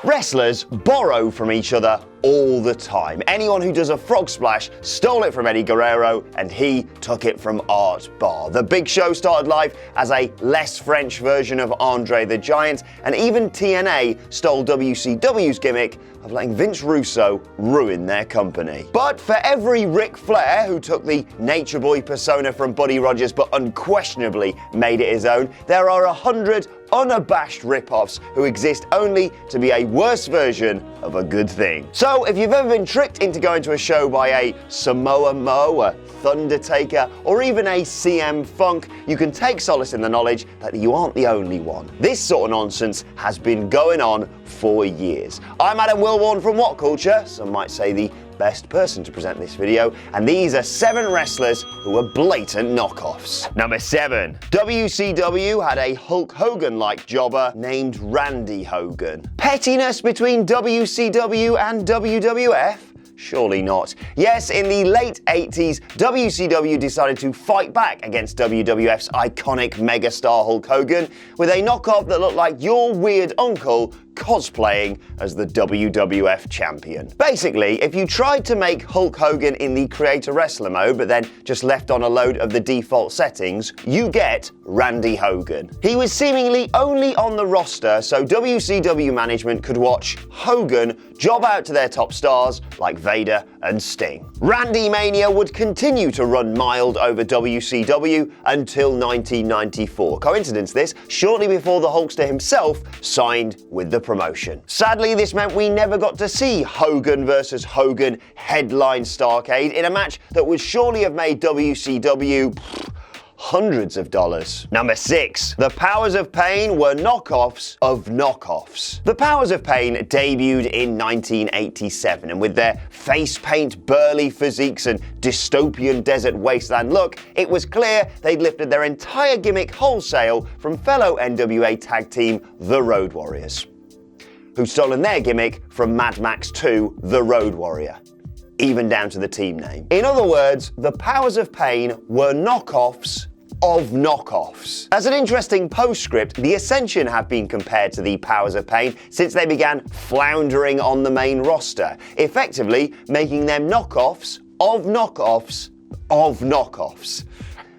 Wrestlers borrow from each other all the time. Anyone who does a frog splash stole it from Eddie Guerrero, and he took it from Art Barr. The Big Show started life as a less French version of Andre the Giant, and even TNA stole WCW's gimmick of letting Vince Russo ruin their company. But for every Ric Flair who took the Nature Boy persona from Buddy Rogers but unquestionably made it his own, there are 100 unabashed rip-offs who exist only to be a worse version of a good thing. So if you've ever been tricked into going to a show by a Samoa Moe, a Thundertaker, or even a CM Funk, you can take solace in the knowledge that you aren't the only one. This sort of nonsense has been going on for years. I'm Adam Wilborn from What Culture, some might say the best person to present this video, and these are 7 wrestlers who are blatant knockoffs. Number 7. WCW had a Hulk Hogan-like jobber named Randy Hogan. Pettiness between WCW and WWF? Surely not. Yes, in the late 80s, WCW decided to fight back against WWF's iconic megastar Hulk Hogan with a knockoff that looked like your weird uncle cosplaying as the WWF champion. Basically, if you tried to make Hulk Hogan in the creator wrestler mode but then just left on a load of the default settings, you get Randy Hogan. He was seemingly only on the roster so WCW management could watch Hogan job out to their top stars like Vader and Sting. Randy Mania would continue to run mild over WCW until 1994. Coincidence this, shortly before the Hulkster himself signed with the promotion. Sadly, this meant we never got to see Hogan versus Hogan headline Starrcade in a match that would surely have made WCW hundreds of dollars. Number 6. The Powers of Pain were knockoffs of knockoffs. The Powers of Pain debuted in 1987, and with their face paint, burly physiques and dystopian desert wasteland look, it was clear they'd lifted their entire gimmick wholesale from fellow NWA tag team The Road Warriors, who'd stolen their gimmick from Mad Max 2, The Road Warrior, even down to the team name. In other words, the Powers of Pain were knockoffs of knockoffs. As an interesting postscript, the Ascension have been compared to the Powers of Pain since they began floundering on the main roster, effectively making them knockoffs of knockoffs of knockoffs.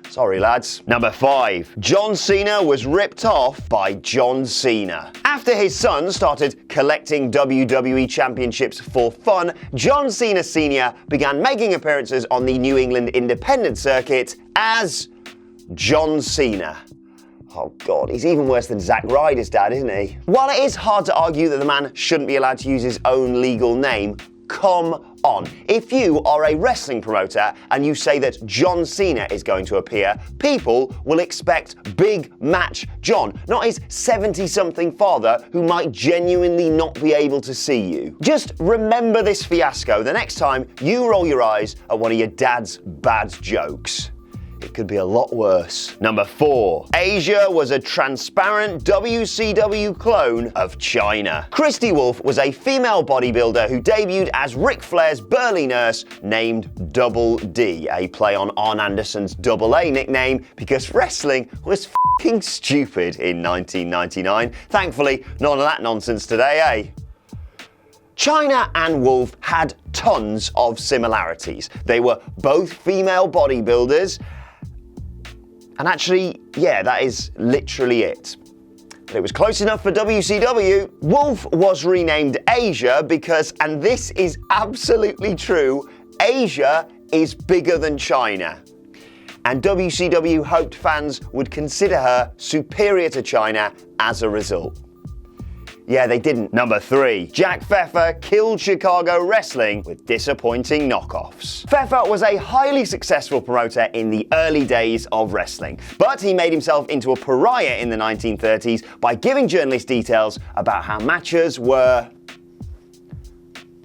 Sorry, lads. Number 5. John Cena was ripped off by John Cena. After his son started collecting WWE championships for fun, John Cena Sr. began making appearances on the New England independent circuit as John Cena. Oh God, he's even worse than Zack Ryder's dad, isn't he? While it is hard to argue that the man shouldn't be allowed to use his own legal name, come on. If you are a wrestling promoter and you say that John Cena is going to appear, people will expect Big Match John, not his 70-something father who might genuinely not be able to see you. Just remember this fiasco the next time you roll your eyes at one of your dad's bad jokes. It could be a lot worse. Number 4. ASYA was a transparent WCW clone of CHYNA. Christy Wolf was a female bodybuilder who debuted as Ric Flair's burly nurse named Double D, a play on Arn Anderson's Double A nickname because wrestling was f***ing stupid in 1999. Thankfully, none of that nonsense today, eh? CHYNA and Wolf had tons of similarities. They were both female bodybuilders. And actually, yeah, that is literally it. But it was close enough for WCW. Wolf was renamed ASYA because, and this is absolutely true, ASYA is bigger than CHYNA. And WCW hoped fans would consider her superior to CHYNA as a result. Yeah, they didn't. Number 3. Jack PFEFER killed Chicago wrestling with disappointing knockoffs. PFEFER was a highly successful promoter in the early days of wrestling, but he made himself into a pariah in the 1930s by giving journalists details about how matches were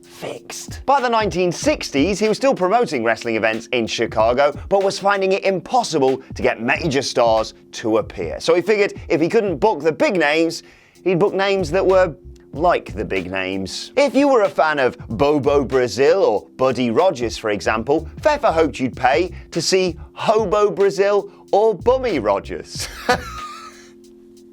fixed. By the 1960s, he was still promoting wrestling events in Chicago, but was finding it impossible to get major stars to appear. So he figured if he couldn't book the big names, he'd book names that were like the big names. If you were a fan of Bobo Brazil or Buddy Rogers, for example, PFEFER hoped you'd pay to see Hobo Brazil or Bummy Rogers.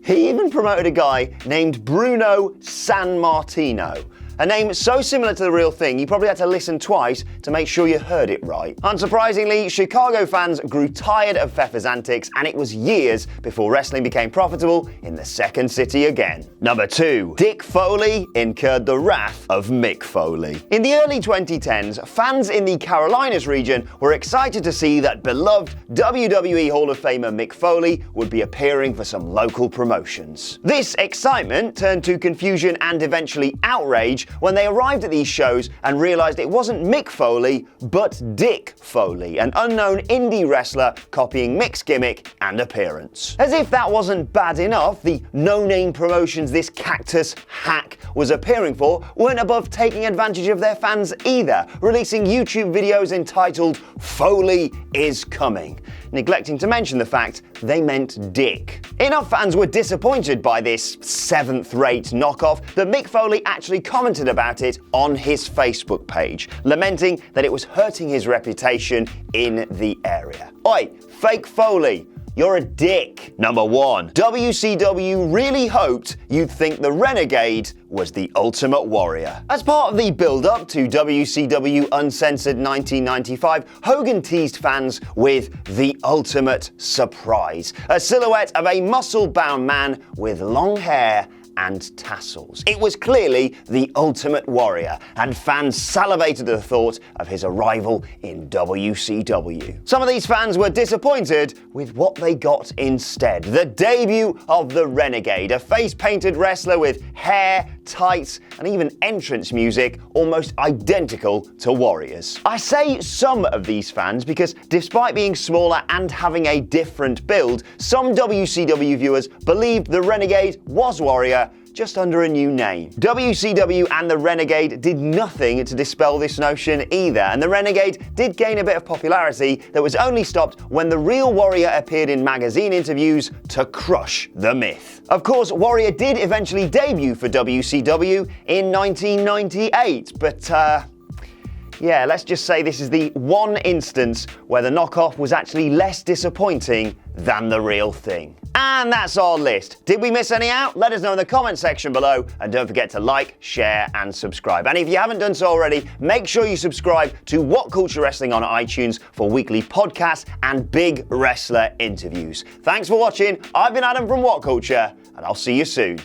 He even promoted a guy named Bruno Sammartino. A name so similar to the real thing, you probably had to listen twice to make sure you heard it right. Unsurprisingly, Chicago fans grew tired of PFEFER's antics, and it was years before wrestling became profitable in the second city again. Number 2. Dick Foley incurred the wrath of Mick Foley. In the early 2010s, fans in the Carolinas region were excited to see that beloved WWE Hall of Famer Mick Foley would be appearing for some local promotions. This excitement turned to confusion and eventually outrage when they arrived at these shows and realized it wasn't Mick Foley, but Dick Foley, an unknown indie wrestler copying Mick's gimmick and appearance. As if that wasn't bad enough, the no-name promotions this cactus hack was appearing for weren't above taking advantage of their fans either, releasing YouTube videos entitled "Foley is Coming," neglecting to mention the fact they meant Dick. Enough fans were disappointed by this seventh-rate knockoff that Mick Foley actually commented about it on his Facebook page, lamenting that it was hurting his reputation in the area. Oi, fake Foley, you're a dick. Number 1. WCW really hoped you'd think the Renegade was the Ultimate Warrior. As part of the build-up to WCW Uncensored 1995, Hogan teased fans with the ultimate surprise, a silhouette of a muscle-bound man with long hair and tassels. It was clearly the Ultimate Warrior, and fans salivated at the thought of his arrival in WCW. Some of these fans were disappointed with what they got instead. The debut of the Renegade, a face-painted wrestler with hair, tights, and even entrance music almost identical to Warrior's. I say some of these fans because despite being smaller and having a different build, some WCW viewers believed the Renegade was Warrior just under a new name. WCW and the Renegade did nothing to dispel this notion either, and the Renegade did gain a bit of popularity that was only stopped when the real Warrior appeared in magazine interviews to crush the myth. Of course, Warrior did eventually debut for WCW in 1998, but yeah, let's just say this is the one instance where the knockoff was actually less disappointing than the real thing. And that's our list. Did we miss any out? Let us know in the comment section below, and don't forget to like, share, and subscribe. And if you haven't done so already, make sure you subscribe to What Culture Wrestling on iTunes for weekly podcasts and big wrestler interviews. Thanks for watching. I've been Adam from What Culture, and I'll see you soon.